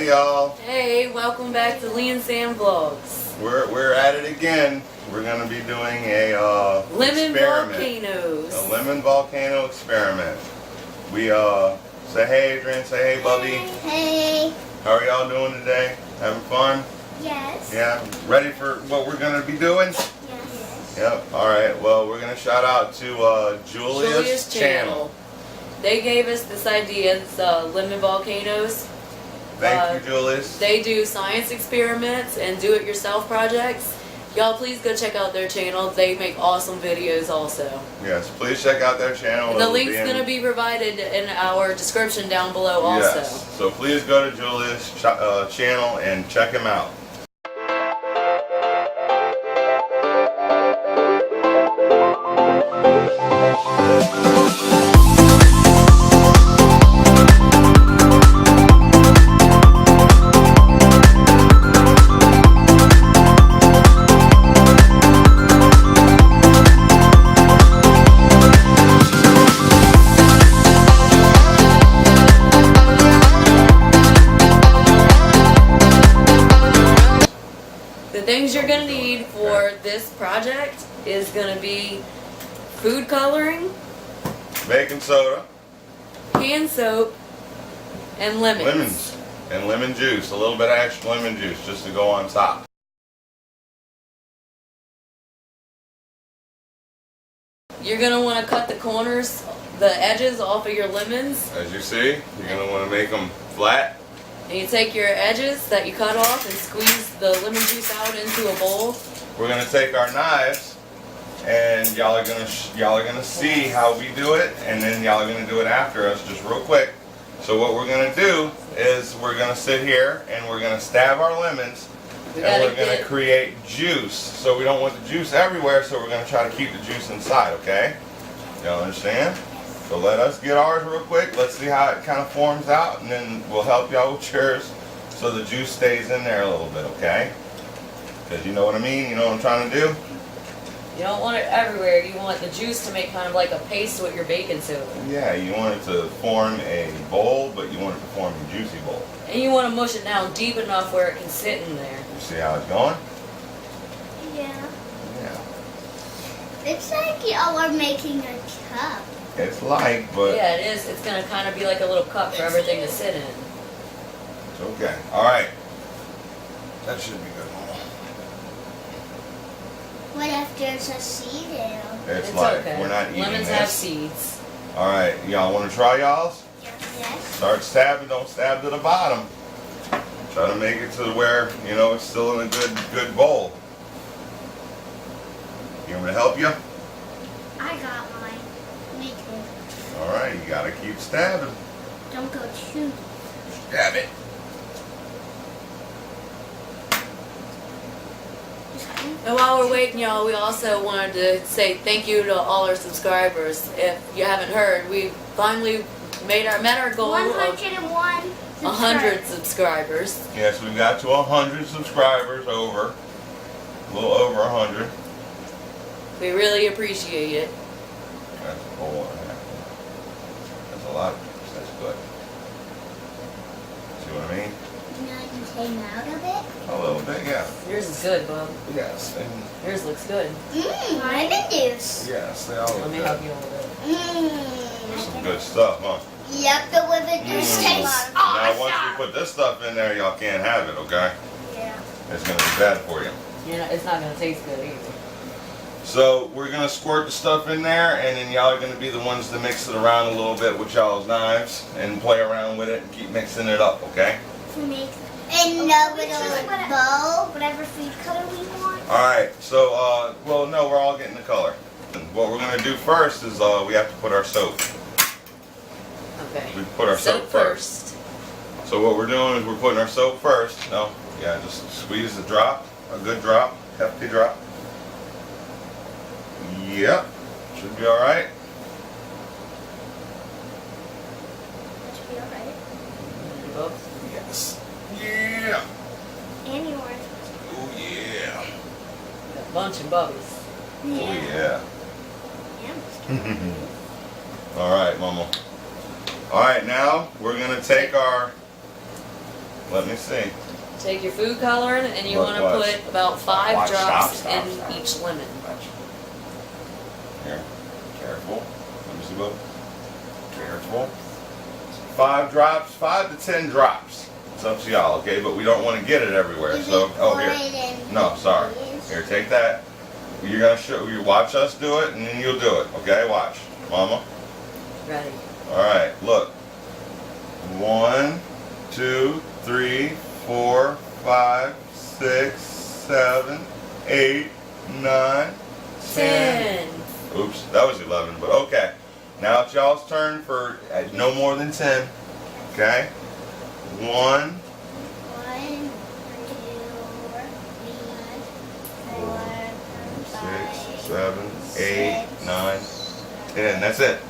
y'all. Hey, welcome back to leensam vlogs. We're at it again. We're gonna be doing a Lemon experiment. volcanoes. A lemon volcano experiment. We say hey, Agreann. Say hey, Bubby. Hey. How are y'all doing today? Having fun? Yes. Yeah. Ready for what we're gonna be doing? Yes. Yep. All right. Well, we're gonna shout out to Julia's channel. They gave us this idea. It's lemon volcanoes. Thank you, Julius. They do science experiments and do-it-yourself projects. Y'all, please go check out their channel. They make awesome videos also. Yes, please check out their channel. And the link's going to be provided in our description down below also. Yes, so please go to Julius' channel and check him out. The things you're going to need for this project is going to be food coloring, Baking soda, hand soap, and lemons. and lemon juice. A little bit of extra lemon juice just to go on top. You're going to want to cut the corners, the edges off of your lemons. As you see, you're going to want to make them flat. And you take your edges that you cut off and squeeze the lemon juice out into a bowl. We're going to take our knives and y'all are gonna see how we do it, and then y'all are going to do it after us just real quick. So what we're going to do is we're going to sit here and we're going to stab our lemons and we're going to create juice. So we don't want the juice everywhere, so we're going to try to keep the juice inside, okay? Y'all understand? So let us get ours real quick. Let's see how it kind of forms out, and then we'll help y'all with yours so the juice stays in there a little bit, okay? Because you know what I mean? You know what I'm trying to do? You don't want it everywhere. You want the juice to make kind of like a paste with your baking soda. Yeah, you want it to form a bowl, but you want it to form a juicy bowl. And you want to mush it down deep enough where it can sit in there. You see how it's going? Yeah. Yeah. It's like y'all are making a cup. It's like, but Yeah, it is. It's going to kind of be like a little cup for everything to sit in. it's okay. All right. That should be good, Mama. What if there's a seed in them? It's It's like okay. we're not eating Lemons this. have seeds. All right, y'all want to try y'all's? Yes. Start stabbing. Don't stab to the bottom. Try to make it to where you know it's still in a good bowl. You want me to help you? I got mine. Me too. All right, you gotta keep stabbing. Don't go too. Stab it. And while we're waiting, y'all, we also wanted to say thank you to all our subscribers. If you haven't heard, we finally met our goal of 101 100 subscribers. Yes, we got to 100 subscribers over. A little over 100. We really appreciate it. That's a whole lot. That's a lot of juice. That's good. See what I mean? Now you came out of it? A little bit, yeah. Yours is good, Bub. Yes, and Yours looks good. Lemon juice. yes, they all look Let me good. help you a little bit. There's some good stuff, huh? Yep, the lemon juice tastes Now, once awesome. we put this stuff in there, y'all can't have it, okay? Yeah. It's gonna be bad for you. It's not going to taste good either. So we're gonna squirt the stuff in there, and then y'all are gonna be the ones to mix it around a little bit with y'all's knives and play around with it and keep mixing it up, okay? To make and no little bowl, whatever food color we want. All right. So, well, no, we're all getting the color. What we're gonna do first is we have to put our soap. Okay. We put our soap first. So what we're doing is we're putting our soap first. No, yeah, just squeeze the drop, a good drop, hefty drop. Yep, should be all right. Should be alright. Yes. Yeah. And yours. Oh yeah. Got a bunch of Bubbies. Oh yeah. All right, Mama. All right, now we're gonna take our Let me see. Take your food coloring and you Watch, want to watch. put about 5 Watch, drops stop, in stop. each lemon. Watch. Here. Careful. Let me see, Bubby. Careful. 5 drops, 5 to 10 drops. It's up to y'all, okay? But we don't want to get it everywhere. Is So, it oh here. poured in No, sorry. these? Here, take that. You're gonna show. You watch us do it, and then you'll do it. Okay? Watch, Mama. Ready. All right. Look. 1, 2, 3, 4, 5, 6, 7, 8, 9, 10. 10. Oops, that was 11, but okay. Now it's y'all's turn for no more than 10. Okay? 1, 1, 2, 3, 4, 6, 7, 8, 9, 10. That's it.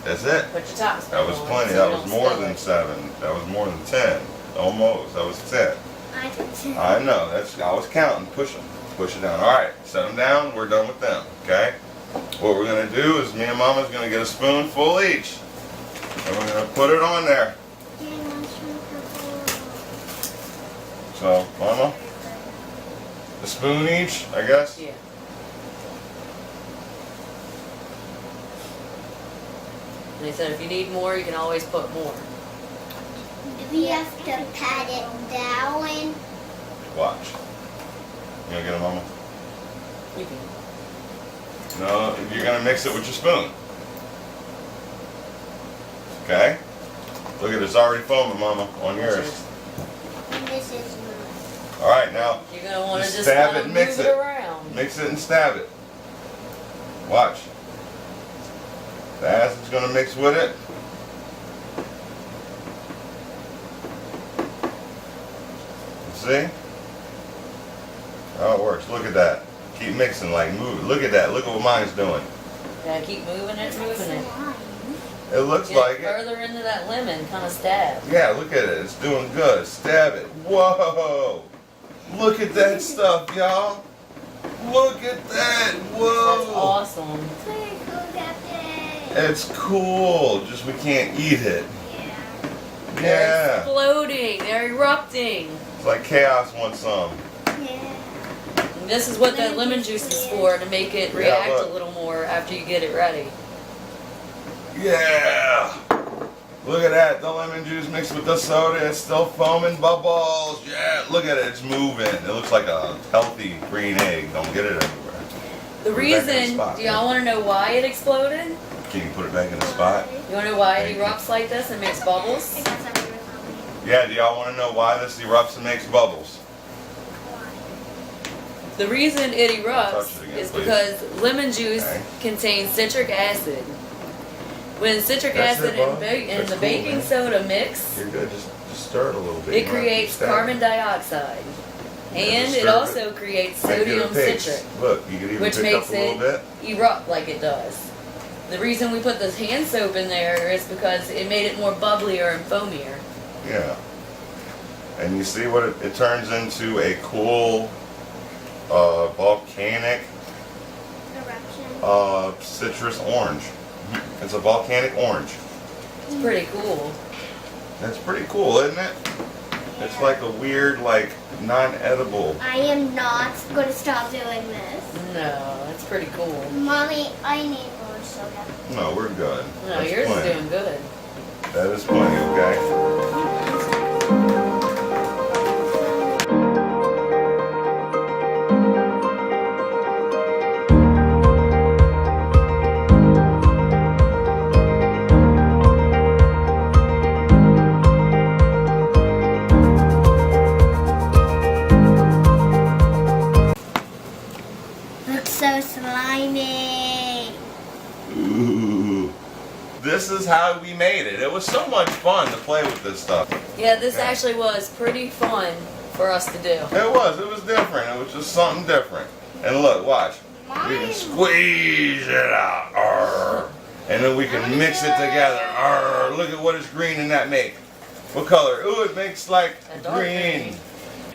That's it. Put your tops That was on plenty. so That you was don't more spill than it. 7. That was more than 10. Almost. That was 10. I did 10. I know. I was counting. Push them. Push it down. All right. Set them down. We're done with them. Okay? What we're going to do is me and Mama's going to get a spoonful each. And we're going to put it on there. So, Mama, a spoon each, I guess? Yeah. And they said if you need more, you can always put more. Do we have to pat it down? Watch. You going to get it, Mama? You can. No, you're going to mix it with your spoon. Okay? Look at it, it's already foaming, Mama, on yours. And this is mine. All right, now You're going to want to Just just stab kind it of and move mix it it. around. mix it and stab it. Watch. The acid's going to mix with it. See? How it works. Look at that. Keep mixing, like move it. Look at that. Look at what mine's doing. Yeah, keep moving it, moving it. It looks Get like it. further into that lemon, kind of stab. Yeah, look at it. It's doing good. Stab it. Whoa! Look at that stuff, y'all. Look at that. That's Whoa! awesome. It's cool. Just we can't eat it. Yeah. They're Yeah. exploding. They're erupting. It's like chaos wants some. Yeah. And this is what that lemon juice is for, to make it Yeah, react look. a little more after you get it ready. Yeah. Look at that. The lemon juice mixed with the soda. It's still foaming bubbles. Yeah. Look at it. It's moving. It looks like a healthy green egg. Don't get it everywhere. The Put it back in the reason, spot, do y'all want to know why it exploded? Can you put it back in the spot? You want to know why Thank it you. erupts like this and makes bubbles? Yeah. Do y'all want to know why this erupts and makes bubbles? The reason it Touch erupts it again, is please. because lemon juice Okay. contains citric acid. When citric That's acid it, Bob. and That's the cool, baking man. soda mix, You're good. Just stir it a little bit. it You don't have to creates stab carbon dioxide. Yeah, And just it stir it. also creates Make it a sodium paste. citric, Look, you can even which pick makes up a little it bit. erupt like it does. The reason we put this hand soap in there is because it made it more bubblier and foamier. Yeah. And you see what it turns into a cool volcanic citrus orange. It's a volcanic orange. It's pretty cool. That's pretty cool, isn't it? It's like a weird, like, non-edible. I am not going to stop doing this. No, it's pretty cool. Mommy, I need more soda. No, we're good. No, That's yours plenty. is doing good. That is plenty, okay? Looks so slimy. Ooh. This is how we made it. It was so much fun to play with this stuff. Yeah, this Yeah. actually was pretty fun for us to do. It was different. It was just something different. And look, watch. We can squeeze it out. Arr. And then we can mix it together. Arr. Look at what is green in that make. What color? Ooh, it makes like A dark green. green.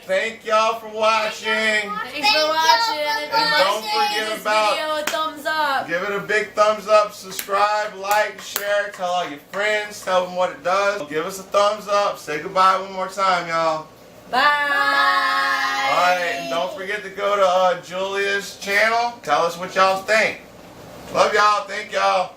thank y'all for watching. Thanks for watching. If you And don't like forget this about- video, a thumbs up. Give it a big thumbs up, subscribe, like, share, tell all your friends, tell them what it does. Give us a thumbs up. Say goodbye one more time, y'all. Bye. Alright, and don't forget to go to Julia's channel. Tell us what y'all think. Love y'all. Thank y'all.